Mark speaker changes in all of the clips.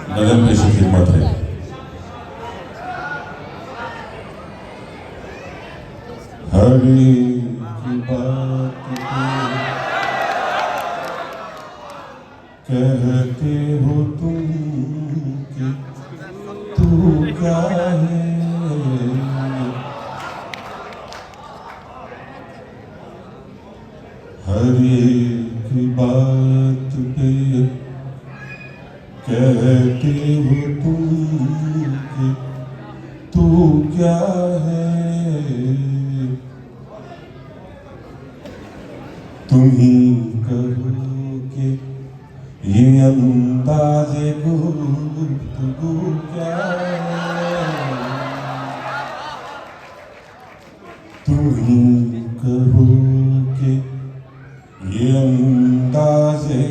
Speaker 1: नजर पेश खिदमत है। हर एक बात कहते हो तुम कि तू क्या है, हर एक बात पे कहते हो तुम कि तू क्या है, तुम ही कहो कि ये अंदाज़े गुफ्तगू क्या है, तुम ही कहो कि ये अंदाज़े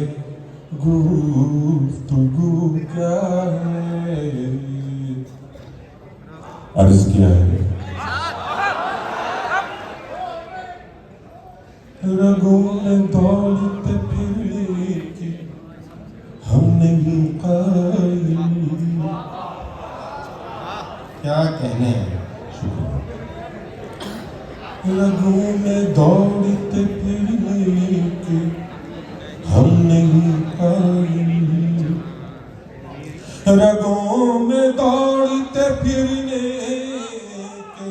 Speaker 1: गुफ्तगू क्या है। अर्ज़ किया है रगों में दौड़ते फिरने की हम नहीं कायल,
Speaker 2: क्या कहने हैं।
Speaker 1: रगों में दौड़ते फिरने की हम नहीं कायल, रगों में दौड़ते फिरने के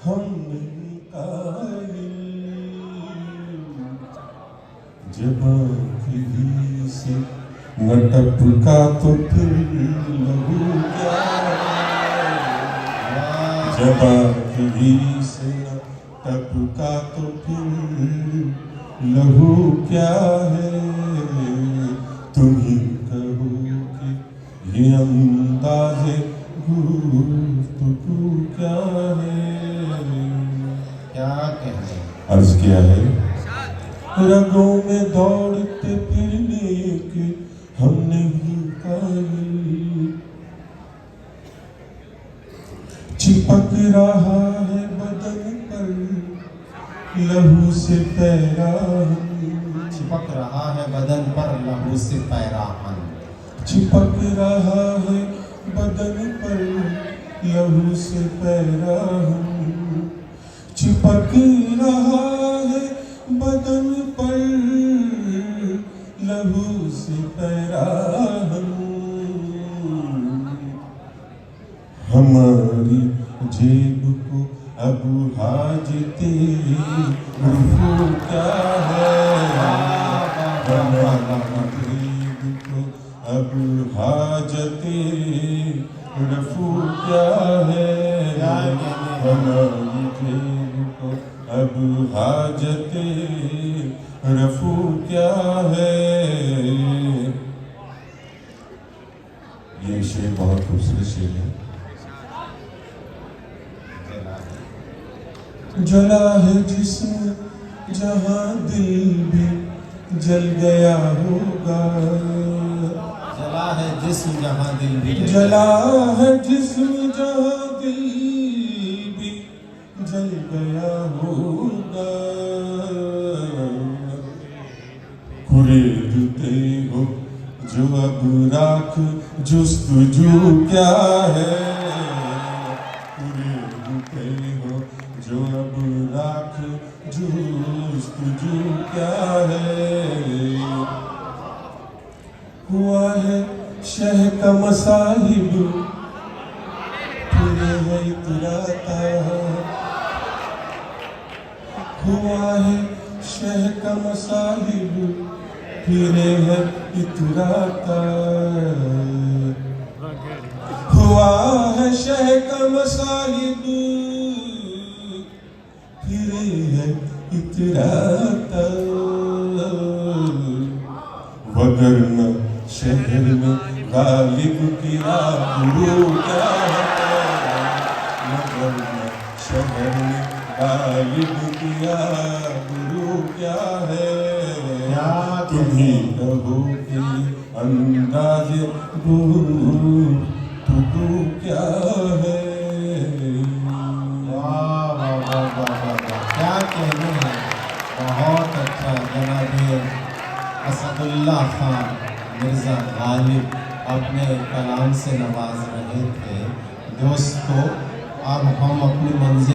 Speaker 1: हम नहीं कायल, जब आँखी से न टपका तो फिर लहू क्या है, जब आँखी से न टपका तो फिर लहू क्या है, तुम ही कहो कि ये अंदाज़े गुफ्तगू क्या है।
Speaker 2: क्या कहने हैं।
Speaker 1: अर्ज़ किया है रगों में दौड़ते फिरने के हम नहीं कायल, चिपक रहा है बदन पर लहू से पैराहन,
Speaker 2: चिपक रहा है बदन पर लहू से पैराहन,
Speaker 1: चिपक रहा है बदन पर लहू से पैराहन, चिपक रहा है बदन पर लहू से पैराहन, हमारी जेब को अब हाजते रुफू क्या है, हमारी जेब को अब हाजते रफू क्या है, हमारी जेब को अब हाजते रफू क्या है। ये शेर बहुत खूबसूरत शेर है। जला है जिस्म जहाँ दिल भी जल गया होगा,
Speaker 2: जला है जिस्म जहाँ दिल भी
Speaker 1: जला है जिस्म जहाँ दिल भी जल गया होगा, कुरेदते हो जो अब राख जुस्तजू क्या है, कुरेदते हो जो अब राख जुस्तजू क्या है, हुआ है शह का मसाहिब फिर है इतराता, हुआ है शह का मसाहिब फिर है इतराता, हुआ है शह का मसाहिब फिर है इतराता, वगरना शहर में गालिब की आबरू क्या है, वगरना शहर में गालिब की आबरू क्या है, तुम ही कहो कि अंदाज़े गुफ्तगू क्या है।
Speaker 2: वाह वाह वाह वाह वाह वाह, क्या कहने हैं। बहुत अच्छा जनाब असदुल्ला खान मिर्ज़ा गालिब अपने कलाम से नवाज रहे थे। दोस्तों, अब हम अपनी मंजिल